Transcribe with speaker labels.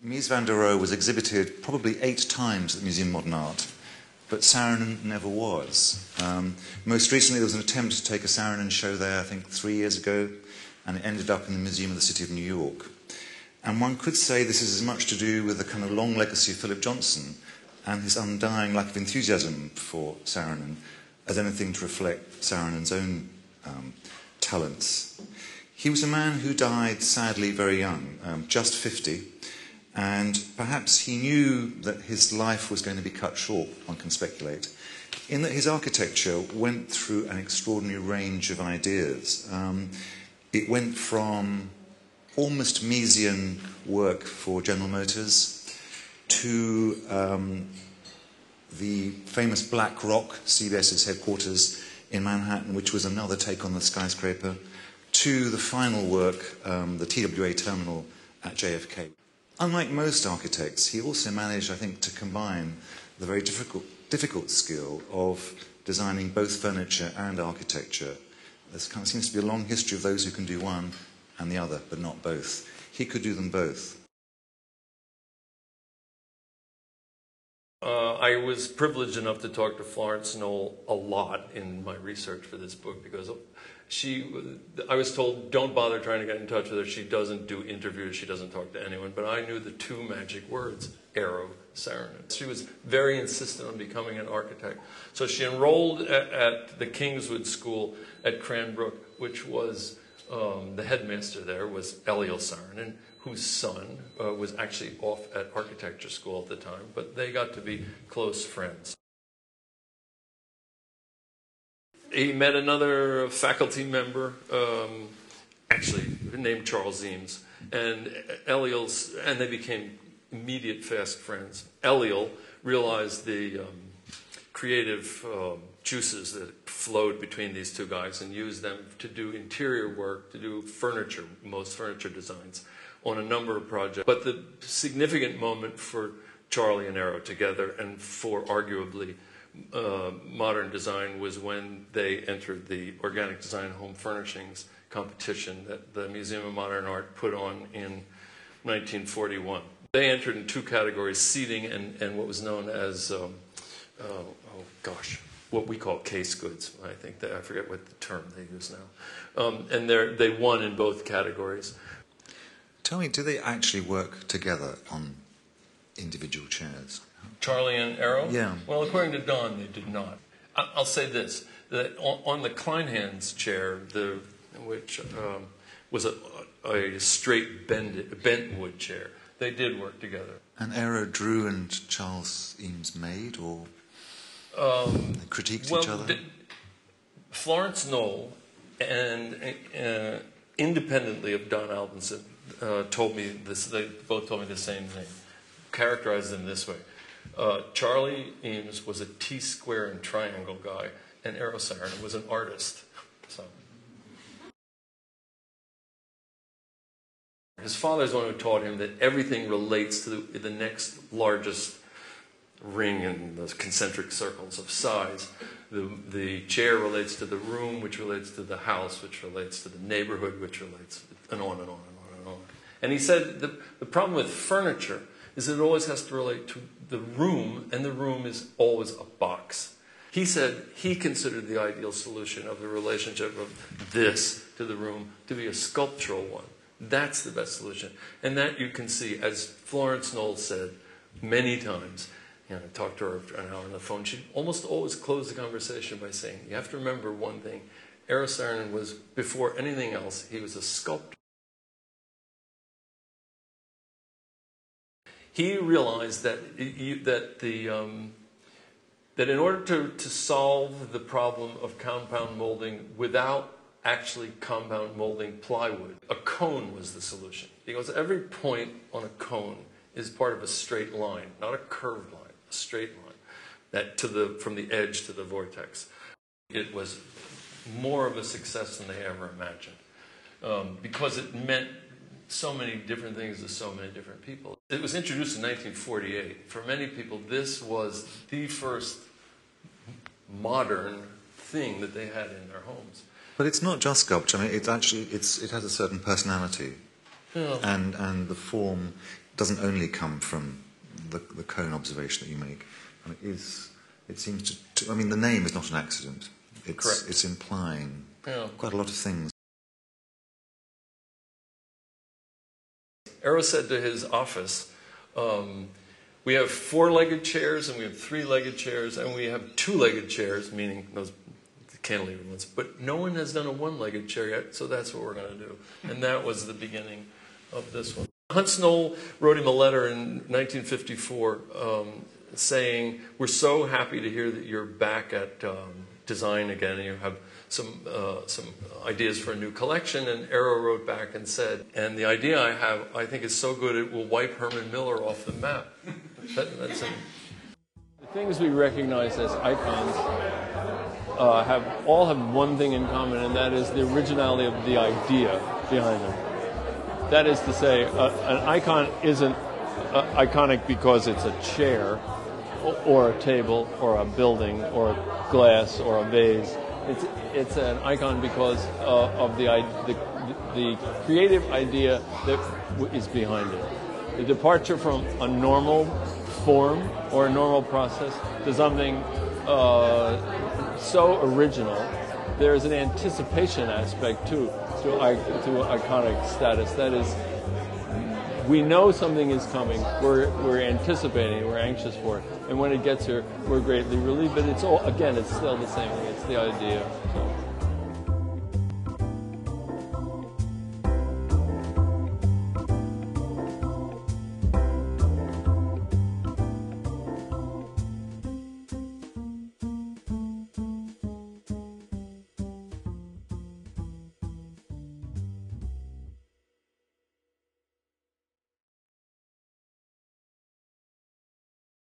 Speaker 1: Mies van der Rohe was exhibited probably 8 times at the Museum of Modern Art, but Saarinen never was. Most recently there was an attempt to take a Saarinen show there, I think 3 years ago, and it ended up in the Museum of the City of New York. And one could say this is as much to do with the kind of long legacy of Philip Johnson and his undying lack of enthusiasm for Saarinen as anything to reflect Saarinen's own talents. He was a man who died sadly very young, just 50, and perhaps he knew that his life was going to be cut short, one can speculate, in that his architecture went through an extraordinary range of ideas. It went from almost Miesian work for General Motors to the famous Black Rock, CBS's headquarters in Manhattan, which was another take on the skyscraper, to the final work, the TWA terminal at JFK. Unlike most architects, he also managed, I think, to combine the very difficult skill of designing both furniture and architecture. There kind of seems to be a long history of those who can do one and the other, but not both. He could do them both.
Speaker 2: I was privileged enough to talk to Florence Knoll a lot in my research for this book because I was told, don't bother trying to get in touch with her. She doesn't do interviews. She doesn't talk to anyone. But I knew the 2 magic words, Eero Saarinen. She was very insistent on becoming an architect. So she enrolled at the Kingswood School at Cranbrook, which was, the headmaster there was Eero Saarinen, whose son was actually off at architecture school at the time. But they got to be close friends. He met another faculty member, actually named Charles Eames, and they became immediate fast friends. Eliel realized the creative juices that flowed between these 2 guys and used them to do interior work, to do furniture, most furniture designs, on a number of projects. But the significant moment for Charlie and Eero together, and for arguably modern design, was when they entered the organic design home furnishings competition that the Museum of Modern Art put on in 1941. They entered in 2 categories, seating and what was known as, what we call case goods. I think I forget what the term they use now. And they won in both categories.
Speaker 1: Tell me, do they actually work together on individual chairs?
Speaker 2: Charlie and Eero?
Speaker 1: Yeah.
Speaker 2: Well, according to Don, they did not. I'll say this, that on the Kleinhans chair, which was a straight bent wood chair, they did work together.
Speaker 1: And Eero Drew and Charles Eames made, or they critiqued each other?
Speaker 2: Florence Knoll, and independently of Don Albinson, told me this. They both told me the same thing. Characterized them this way. Charlie Eames was a T-square and triangle guy, and Eero Saarinen was an artist. So. His father is the one who taught him that everything relates to the next largest ring in the concentric circles of size. The chair relates to the room, which relates to the house, which relates to the neighborhood, which relates, and on and on and on and on. And he said the problem with furniture is that it always has to relate to the room, and the room is always a box. He said he considered the ideal solution of the relationship of this to the room to be a sculptural one. That's the best solution. And that you can see, as Florence Knoll said many times, I talked to her for an hour on the phone, she'd almost always close the conversation by saying, you have to remember one thing, Eero Saarinen was, before anything else, he was a sculptor. He realized that that in order to solve the problem of compound molding without actually compound molding plywood, a cone was the solution. Because every point on a cone is part of a straight line, not a curved line, a straight line, that from the edge to the vortex. It was more of a success than they ever imagined, because it meant so many different things to so many different people. It was introduced in 1948. For many people, this was the first modern thing that they had in their homes.
Speaker 1: But it's not just sculpture. I mean, it has a certain personality, yeah. And the form doesn't only come from the cone observation that you make. And it seems to, I mean, the name is not an accident.
Speaker 2: Correct.
Speaker 1: It's implying quite a lot of things.
Speaker 2: Eero said to his office, we have 4-legged chairs, and we have 3-legged chairs, and we have 2-legged chairs, meaning those cantilever ones. But no one has done a 1-legged chair yet, so that's what we're going to do. And that was the beginning of this one. Hans Knoll wrote him a letter in 1954 saying, we're so happy to hear that you're back at design again, and you have some ideas for a new collection. And Eero wrote back and said, and the idea I have, I think is so good it will wipe Herman Miller off the map. That's it. The things we recognize as icons all have one thing in common, and that is the originality of the idea behind them. That is to say, an icon isn't iconic because it's a chair or a table or a building or a glass or a vase. It's an icon because of the creative idea that is behind it. The departure from a normal form or a normal process to something so original. There's an anticipation aspect too to iconic status. That is, we know something is coming. We're anticipating. We're anxious for it. And when it gets here, we're greatly relieved. But it's still the same thing. It's the idea. So.